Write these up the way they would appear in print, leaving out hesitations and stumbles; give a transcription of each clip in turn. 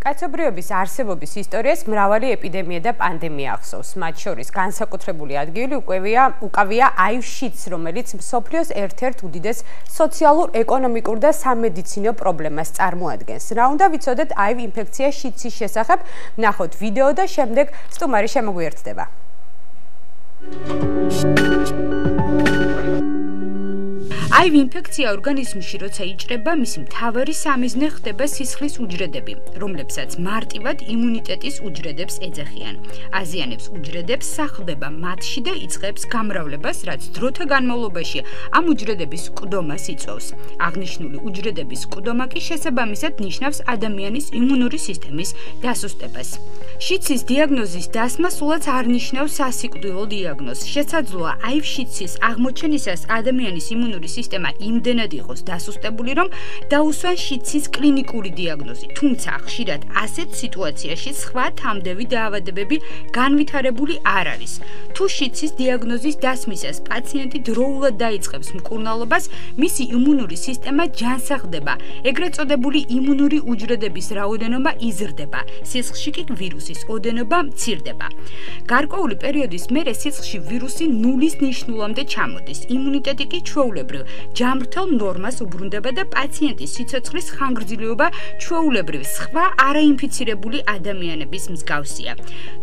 კაცობრიობის არსებობის ისტორიას მრავალი ეპიდემია და პანდემია ახსოვს. მათ შორის განსაკუთრებული ადგილი უკავია HIV-ს, რომელიც მსოფლიოს ერთ-ერთ უდიდეს სოციალურ-ეკონომიკურ და სამედიცინო პრობლემას წარმოადგენს. რა უნდა ვიცოდეთ HIV ინფექცია შიდსის შესახებ? ნახოთ ვიდეო და შემდეგ სტუმარი შემოგვიერთდება. HIV ინფექცია ორგანიზმში როცა იჭრება, მისი მთავარი სამიზნე ხდება სისხლის უჯრედები, რომლებსაც მარტივად იმუნიტეტის უჯრედებს ეძახიან. აზიანებს უჯრედებს, სახლდება მათში და იწყებს გამრავლებას, რაც დროთა განმავლობაში ამ უჯრედების მკვდომას იწვევს. აღნიშნული უჯრედების მკვდომა კი შესაბამისად ნიშნავს ადამიანის იმუნური სისტემის დასუსტებას. შიდსის დიაგნოზის დასმა სულაც არ ნიშნავს სასიკვდილო დიაგნოზს. შესაძლოა HIV შიდსის აღმოჩენისას ადამიანის იმუნური სისტემა იმდენად იყოს დასუსტებული, რომ დაუსვან შიდსის კლინიკური დიაგნოზი. თუმცა ხშირად ასეთ სიტუაციაში სხვა თამდევი დაავადებები განვითარებული არ არის. თუ შიდსის დიაგნოზის დასმისას პაციენტი დროულად დაიწყებს მკურნალობას, მისი იმუნური სისტემა ჯანსაღდება. ეგრეთ წოდებული იმუნური უჯრედების რაოდენობა იზრდება. სისხლში კი ვირუსის ოდენობა მცირდება. გარკვეული პერიოდის მერე სისხლში ვირუსი ნულის ნიშნულამდე ჩამოდის. იმუნიტეტი კი ჩვეულებრივ ჯამრთელ ნორმას უბრუნდება და პაციენტის სიცოცხლის ხანგრძლივობა ჩვეულებრივ სხვა არაინფიცირებული ადამიანების მსგავსია.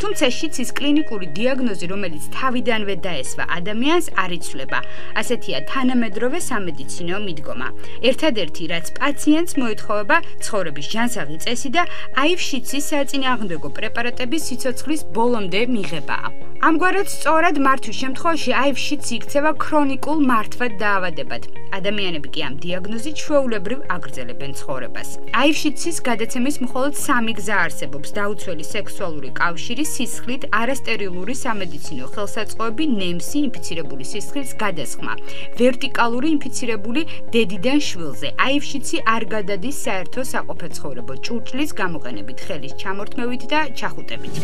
თუმცა შიდსის კლინიკური დიაგნოზი, რომელიც თავიდანვე დაესვა ადამიანს, არ იცვლება. ასეთია თანამედროვე სამედიცინო მიდგომა. ერთადერთი, რაც პაციენტს მოეთხოვება, ცხოვრების ჯანსაღი წესი და HIV შიდსის საწინააღმდეგო პრეპარატების სიცოცხლის ბოლომდე მიღებაა. ამგვარად, სწორად მართვის შემთხვევაში HIV შიდსი იქცევა ქრონიკულ მართვად დაავადებად. ადამიანები კი ამ დიაგნოზით ჩვეულებრივ აგრძელებენ ცხოვრებას. HIV შიდსის გადაცემის მხოლოდ სამი გზა არსებობს: დაუცველი სექსუალური კავშირი, სისხლით არასტერილური სამედიცინო ხელსაწყოები, ნემსი, ინფიცირებული სისხლის გადასხმა, ვერტიკალური ინფიცირებული დედიდან შვილზე. HIV შიდსი არ გადადის საერთო საყოფაცხოვრებო ჭურჭლის გამოყენებით, ხელის ჩამორთმევით და ჩახუტებით.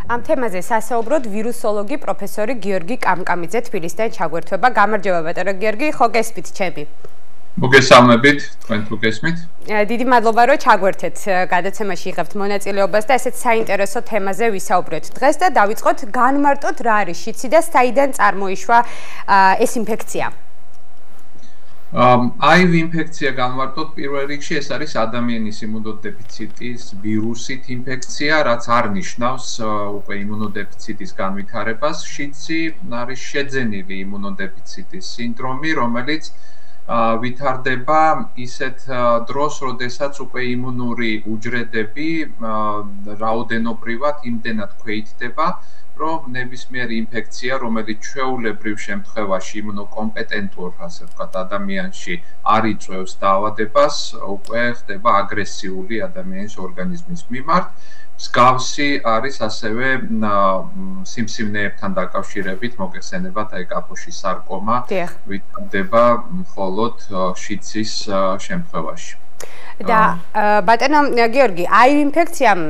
ამ თემაზე სასაუბროდ ვირუსოლოგი პროფესორი გიორგი კამკამიძე თბილისიდან ჩაგვერთვება. გამარჯობა ბატონო გიორგი, ხო გესმით ჩემი? მოგესალმებით, თქვენ თუ გესმით? დიდი მადლობა რომ ჩაგვერთეთ გადაცემაში იღებთ მონაწილეობას და ესეთ საინტერესო თემაზე ვისაუბრეთ დღეს და დავიწყოთ განმარტოთ რა არის შიდსი და საიდან წარმოიშვა ეს ინფექცია. HIV ინფექცია განმარტოთ პირველ რიგში ეს არის ადამიანის იმუნოდეფიციტის ვირუსით ინფექცია, რაც არ ნიშნავს უკვე იმუნოდეფიციტის განვითარებას. შიდსი არის შეძენილი იმუნოდეფიციტის სინდრომი, რომელიც ვითარდება ისეთ დროს, როდესაც უკვე იმუნური უჯრედები რაოდენობრივად იმდენად ქვეითდება, რომ ნებისმიერი ინფექცია, რომელიც ჩვეულებრივ შემთხვევაში იმუნოკომპეტენტურ, ასე ვთქვათ, ადამიანში არ იწვევს დაავადებას, უკვე ხდება აგრესიული ადამიანის ორგანიზმის მიმართ. მსგავსი არის ასევე სიმსივნეებთან დაკავშირებით მოგეხსენებათ, აი კაპოშის სარკომა ვითარდება მხოლოდ შიდსის შემთხვევაში. და ბატონო გიორგი, HIV ინფექციამ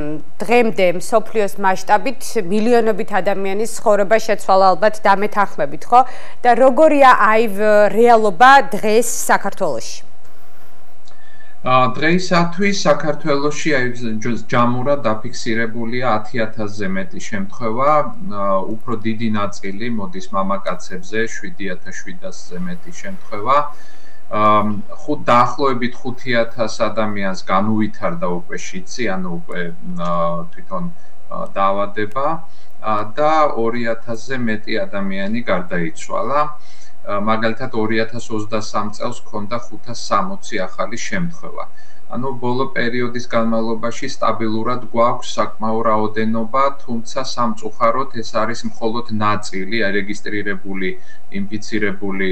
დღემდე მსოფლიოს მასშტაბით მილიონობით ადამიანის ცხოვრება შეცვალა ალბათ დამეთანხმებით, ხო? და როგორია HIV რეალობა დღეს საქართველოში? დღეისათვის საქართველოში ჯამურად დაფიქსირებულია 10,000-ზე მეტი შემთხვევა, უფრო დიდი ნაწილი მოდის მამაკაცებზე, 7,700-ზე მეტი შემთხვევა. დაახლოებით 5,000 ადამიანს განუვითარდა უკვე შიდსი, ანუ უკვე თვითონ დაავადება და 2,000-ზე მეტი ადამიანი გარდაიცვალა. მაგალითად 2023 წელს ჰქონდა 560 ახალი შემთხვევა. ანუ ბოლო პერიოდის განმავლობაში სტაბილურად გვაქვს საკმაო რაოდენობა, თუმცა სამწუხაროდ ეს არის მხოლოდ ნაწილი, რეგისტრირებული ინფიცირებული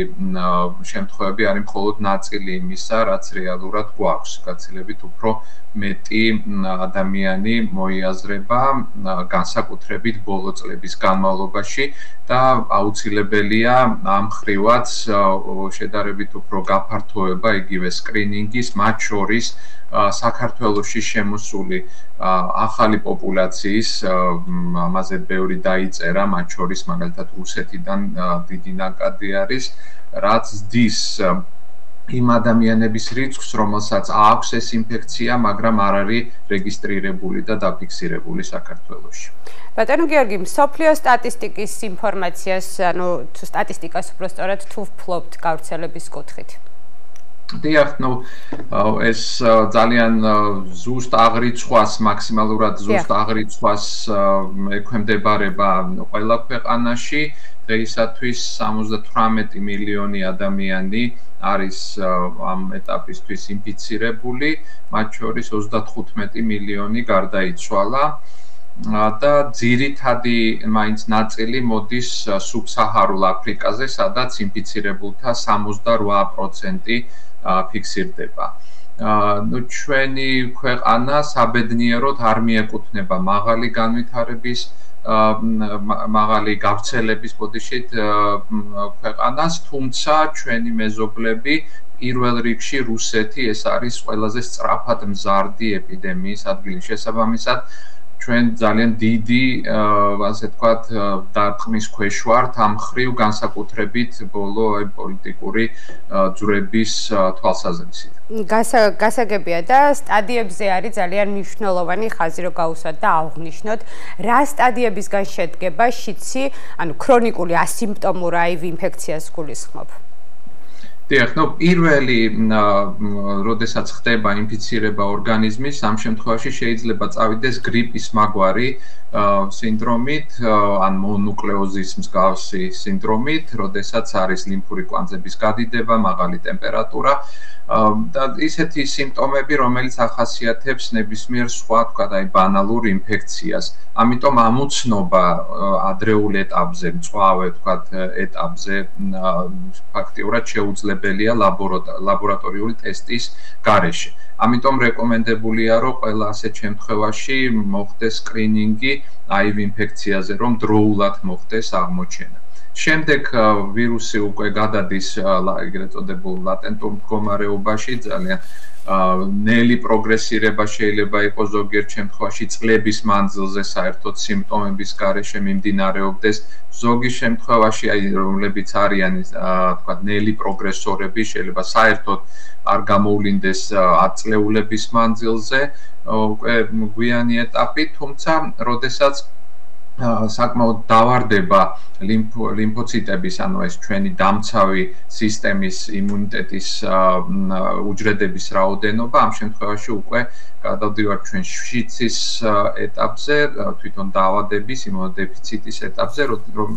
შემთხვევები არის მხოლოდ ნაწილი იმისა, რაც რეალურად გვაქვს. გაცილებით უფრო მეტი ადამიანი მოიაზრება განსაკუთრებით ბოლო წლების განმავლობაში და აუცილებელია ამ ხრივაც შედარებით უფრო გაფართოება იგივე სკრინინგის, მათ შორის საქართველოში შემოსული ახალი პოპულაციის ამაზე ბევრი დაიწერა, მათ შორის მაგალითად რუსეთიდან დიდი ნაკადი არის, რაც ზდის იმ ადამიანების რიცხვს, რომელსაც აქვს ეს ინფექცია, მაგრამ არ არის რეგისტრირებული და დაფიქსირებული საქართველოში. ბატონო გიორგი, მსოფლიო სტატისტიკის ინფორმაციას, ანუ სტატისტიკას უბრალოდ თუ ვფლობთ გავრცელების კუთხით? დიახ, ეს ძალიან ზუსტ აღრიცხვას, მაქსიმალურად ზუსტ აღრიცხვას ექვემდებარება ყველა ქვეყანაში. დღეისათვის 78 მილიონი ადამიანი არის ამ ეტაპისთვის ინფიცირებული, მათ შორის 35 მილიონი გარდაიცვალა. და ძირითადი მაინც ნაწილი მოდის სუბსაჰარულ აფრიკაზე, სადაც ინფიცირებულთა 68% ფიქსირდება. ჩვენი ქვეყანა საბედნიეროდ არ მიეკუთვნება მაღალი განვითარების მაღალი გავრცელების ბოდიშით ქვეყანას, თუმცა ჩვენი მეზობლები პირველ რიგში რუსეთი ეს არის ყველაზე სწრაფად მზარდი ეპიდემიის ადგილი. შესაბამისად ჩვენ ძალიან დიდი, ასე ვთქვათ, დარტყმის ქვეშ ვართ ამ ხრივ განსაკუთრებით ბოლო პოლიტიკური ძვრების თვალსაზრისით. გასაგებია და სტადიებზე არის ძალიან მნიშვნელოვანი ხაზი რომ გაუსვათ და აღვნიშნოთ, რა სტადიებისგან შედგება შიცი, ანუ ქრონიკული ასიმპტომური HIV ინფექციას გულისხმობ. დიახ, პირველი, როდესაც ხდება ინფიცირება ორგანიზმის, ამ შემთხვევაში შეიძლება წავიდეს გრიპის მაგვარი სინდრომით, ან მონუკლეოზის მსგავსი სინდრომით, როდესაც არის ლიმფური კვანძების გადიდება, მაღალი ტემპერატურა და ისეთი სიმპტომები, რომელიც ახასიათებს ნებისმიერ სხვა, თქვა და ბანალურ ინფექციას. ამიტომ ამოცნობა ადრეულ ეტაპზე, მწვავე, თქვა ეტაპზე ფაქტიურად შეუძლებელია ლაბორატორიული ტესტის გარეშე. ამიტომ რეკომენდებულია, რომ ყველა ასეთ შემთხვევაში მოხდეს სკრინინგი HIV ინფექციაზე, რომ დროულად მოხდეს აღმოჩენა. შემდეგ ვირუსი უკვე გადადის ეგრეთ წოდებულ ლატენტურ მდგომარეობაში, ძალიან ნელი პროგრესირება შეიძლება იყოს ზოგიერთ შემთხვევაში წლების მანძილზე საერთოდ სიმპტომების გარეშე მიმდინარეობდეს. ზოგი შემთხვევაში, რომლებიც არიან, თქვა, ნელი პროგრესორები, შეიძლება საერთოდ არ გამოვლინდეს 10 წლეულების მანძილზე, უკვე გვიანი ეტაპი, თუმცა, როდესაც საკმაოდ დავარდება ლიმფოციტების, ანუ ეს ჩვენი დამცავი სისტემის იმუნიტეტის უჯრედების რაოდენობა, ამ შემთხვევაში უკვე გადავდივართ ჩვენ შიცის ეტაპზე, თვითონ დაავადების, იმუნოდეფიციტის ეტაპზე,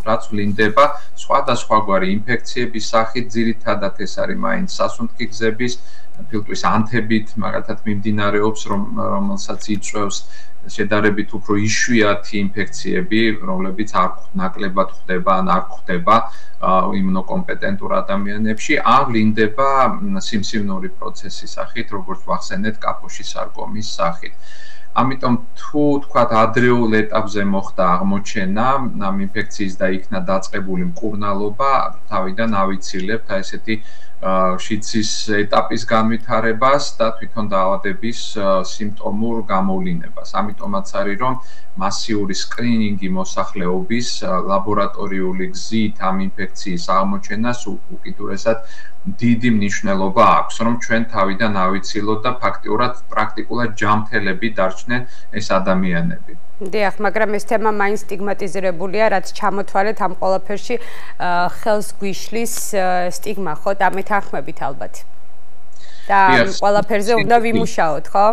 რაც ვლინდება სხვადასხვაგვარი ინფექციების სახით, ძირითადად ეს არის მაინც სასუნთქი გზების ფილტვის ანთებით, მაგალითად მიმდინარეობს, რომელსაც იწვევს შედარებით უფრო იშვიათი ინფექციები, რომლებიც ნაკლებად ხდება ან არ ხდება იმუნოკომპეტენტურ ადამიანებში, ან ვლინდება სიმსივნური პროცესის სახით, როგორც ვახსენეთ, კაპოშის სარკომის სახით. ამიტომ თუ თქვათ ადრეულ ეტაპზე მოხდა აღმოჩენა ამ ინფექციის და იქნა დაწყებული მკურნალობა, თავიდან ავიცილებთ ესეთი შიცის ეტაპის განვითარებას და თვითონ დაავადების სიმპტომურ გამოვლინებას. ამიტომაც არის, რომ მასიური სკრინინგი მოსახლეობის ლაბორატორიული გზით ამ ინფექციის აღმოჩენას უკიდურესად დიდი მნიშვნელობა აქვს, რომ ჩვენ თავიდან ავიცილოთ და ფაქტიურად პრაქტიკულად ჯანმრთელები დარჩნენ ეს ადამიანები. დიახ, მაგრამ ეს თემა მაინც სტიგმატიზირებულია, რაც ჩამოთვალეთ ამ ყველაფერში ხელს გვიშლის სტიგმა, ხო? დამეთანხმებით ალბათ. და ყველაფერზე უნდა ვიმუშაოთ, ხო?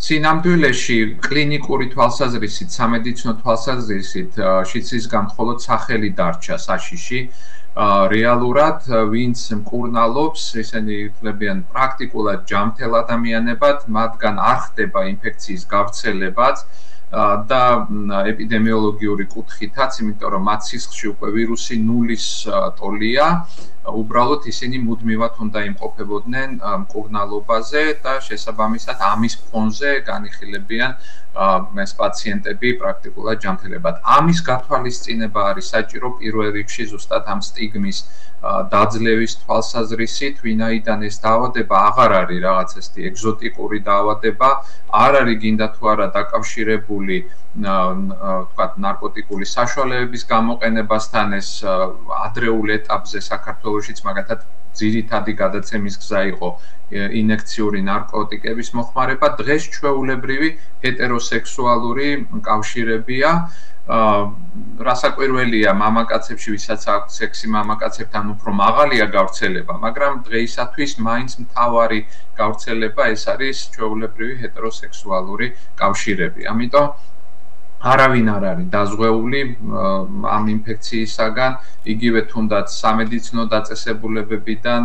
სინამდვილეში კლინიკური თვალსაზრისით, სამედიცინო თვალსაზრისით შიცისგან მხოლოდ სახელი დარჩა საშიში. რეალურად ვინც მკურნალობს, ისინი ითვლებიან პრაქტიკულად ჯანმრთელ ადამიანებად, მათგან არ ხდება ინფექციის გავრცელებაც და ეპიდემიოლოგიური კუთხითაც, იმიტომ რომ მათ სისხლში უკვე ვირუსი ნულის ტოლია, უბრალოდ ისინი მუდმივად უნდა იმყოფებოდნენ მკურნალობაზე და შესაბამისად ამის ფონზე განიხილებიან ეს პაციენტები პრაქტიკულად ჯანმრთელებად. ამის გათვალისწინება არის საჭირო პირველ რიგში ზუსტად ამ სტიგმის დაძლევის თვალსაზრისით, ვინაიდან ეს დაავადება აღარ არის რაღაც ესეთი ეგზოტიკური დაავადება, არ არის გინდა თუ არა დაკავშირებული თქვათ ნარკოტიკული საშუალებების გამოყენებასთან, ეს ადრეულ ეტაპზე საქართველოშიც მაგათად ძირითადი გადაცემის გზა იყო ინექციური ნარკოტიკების მოხმარება, დღეს ჩვეულებრივი ჰეტეროსექსუალური კავშირებია. რასაკვირველია, მამაკაცებში, ვისაც აქვს სექსი მამაკაცებთან, უფრო მაღალია გავრცელება, მაგრამ დღეისათვის მაინც მთავარი გავრცელება ეს არის ჩვეულებრივი ჰეტეროსექსუალური კავშირები. ამიტომ არავინ არ არის დაზღვეული ამ ინფექციისაგან, იგივე თუნდაც სამედიცინო დაწესებულებებიდან,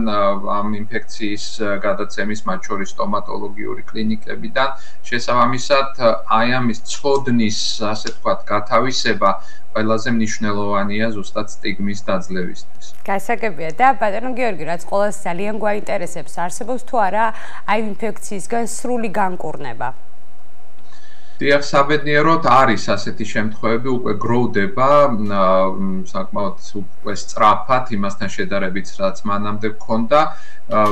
ამ ინფექციის გადაცემის, მათ შორის სტომატოლოგიური კლინიკებიდან, შესაბამისად, აი ამის ცოდნის, ასე ვთქვათ, გათავისება ყველაზე მნიშვნელოვანია ზუსტად სტიგმის დაძლევისთვის. გასაგებია და ბატონო გიორგი, რაც ყოველს ძალიან გვაინტერესებს, არსებობს თუ არა აი ინფექციისგან სრული განკურნება? დიახ, საბედნიეროდ არის ასეთი შემთხვევები, უკვე გროვდება საკმაოდ უკვე სწრაფად იმასთან შედარებით, რაც მანამდე გქონდა.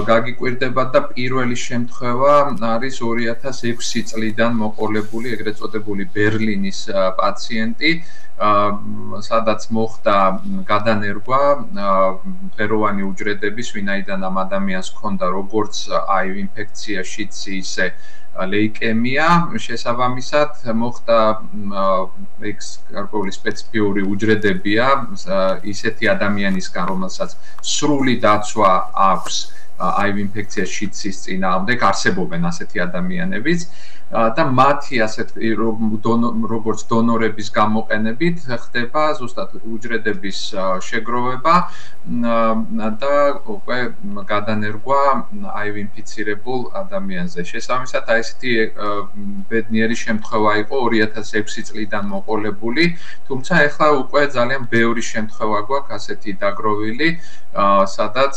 გაგიკვირდება და პირველი შემთხვევა არის 2006 წლიდან მოყოლებული, ეგრეთ წოდებული ბერლინის პაციენტი, სადაც მოხდა გადანერგვა ღეროვანი უჯრედების, ვინაიდან ამ ადამიანს ჰქონდა როგორც HIV ინფექცია, შიდსი, ისე ლეიკემია, შესაბამისად მოხდა ეს გარკვეული სპეციფიური უჯრედებია ისეთი ადამიანისგან, რომელსაც სრული დაცვა აქვს HIV ინფექციის შიდსის წინააღმდეგ, არსებობენ ასეთი ადამიანებიც და მათი ასეთ როგორც დონორების გამოყენებით ხდება ზუსტად უჯრედების შეგროვება და უკვე გადანერგვა HIV ინფიცირებულ ადამიანზე. შესაბამისად, აი ესეთი ბედნიერი შემთხვევა იყო 2006 წლიდან მოყოლებული, თუმცა ეხლა უკვე ძალიან ბევრი შემთხვევა გვაქვს ასეთი დაგროვილი, სადაც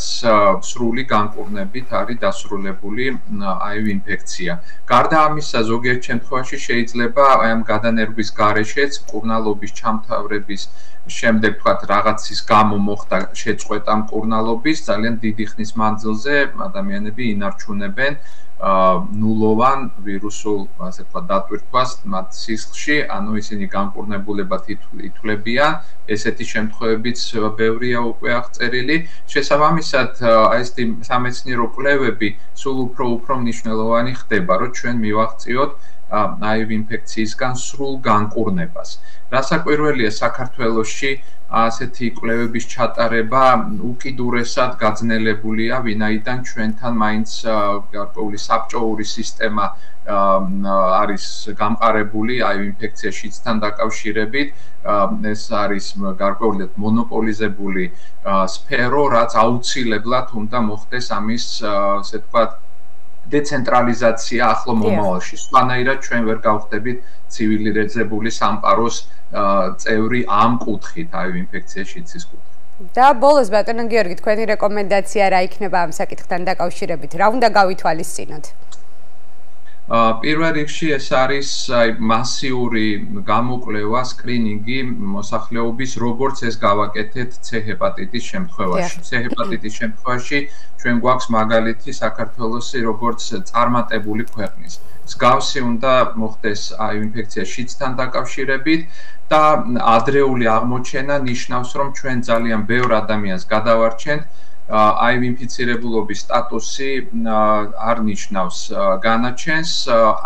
სრული განკურნებით არის დასრულებული HIV ინფექცია. გარდა ამისა, ზოგიერთ შემთხვევაში შეიძლება აი ამ გადანერგვის გარეშეც მკურნალობის ჩამთავრების შემდეგ თქვათ რაღაცის გამო მოხდა შეწყვეტა მკურნალობის, ძალიან დიდი ხნის მანძილზე ადამიანები ინარჩუნებენ ნულოვან ვირუსულ, ასე ვთქვათ, დატვირთვას მათ სისხლში, ანუ ისინი განკურნებულებად ითვლებიან. ესეთი შემთხვევებიც ბევრია უკვე აღწერილი. შესაბამისად, აი ესეთი სამეცნიერო კვლევები სულ უფრო მნიშვნელოვანი ხდება, რომ ჩვენ მივაღწიოთ HIV ინფექციისგან სრულ განკურნებას. რასაკვირველია, საქართველოში ასეთი კვლევების ჩატარება უკიდურესად გაძნელებულია, ვინაიდან ჩვენთან მაინც გარკვეული საბჭოური სისტემა არის გამყარებული HIV ინფექციის შიდსთან დაკავშირებით. ეს არის გარკვეულად მონოპოლიზებული სფერო, რაც აუცილებლად უნდა მოხდეს ამის, ასე ვთქვათ, დეცენტრალიზაცია ახლო მომავალში. სხვანაირად ჩვენ ვერ გავხდებით ცივილიზებული სამყაროს წევრი ამ კუთხით, HIV ინფექციის შიდსის კუთხით. და ბოლოს ბატონო გიორგი, თქვენი რეკომენდაცია რა იქნება ამ საკითხთან დაკავშირებით? რა უნდა გავითვალისწინოთ? პირველ რიგში ეს არის მასიური გამოკვლევა, სკრინინგი მოსახლეობის, როგორც ეს გავაკეთეთ C ჰეპატიტის შემთხვევაში. C ჰეპატიტის შემთხვევაში ჩვენ გვაქვს მაგალითი საქართველოსი, როგორც წარმატებული ქვეყნის. მსგავსი უნდა მოხდეს HIV ინფექციის შიდსთან დაკავშირებით და ადრეული აღმოჩენა ნიშნავს, რომ ჩვენ ძალიან ბევრ ადამიანს გადავარჩენთ. HIV ინფიცირებულობის სტატუსი არ ნიშნავს განაჩენს,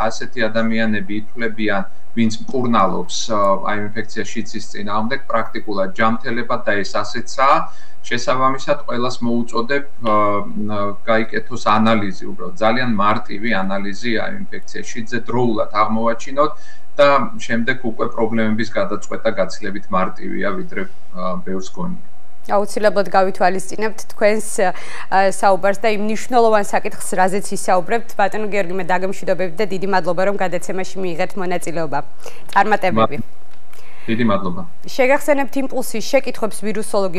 ასეთი ადამიანები ითვლებიან, ვინც მკურნალობს HIV ინფექციის შიდსის წინააღმდეგ, პრაქტიკულად ჯანმრთელებად და ეს ასეცაა. შესაბამისად, ყველას მოუწოდებ გაიკეთოს ანალიზი, უბრალოდ ძალიან მარტივი ანალიზი HIV ინფექციის შიდსზე დროულად აღმოვაჩინოთ და შემდეგ უკვე პრობლემების გადაწყვეტა გაცილებით მარტივია, ვიდრე ბევრს გონია. აუცილებლად გავითვალისწინებთ თქვენს საუბარს და იმ მნიშვნელოვან საკითხს, რაზეც ისაუბრებთ. ბატონო გიორგი, მე დაგემშვიდობებით და დიდი მადლობა, რომ გადაცემაში მიიღეთ მონაწილეობა. წარმატებები. დიდი მადლობა. შეგახსენებთ იმპულსის შეკითხვებს ვირუსოლოგი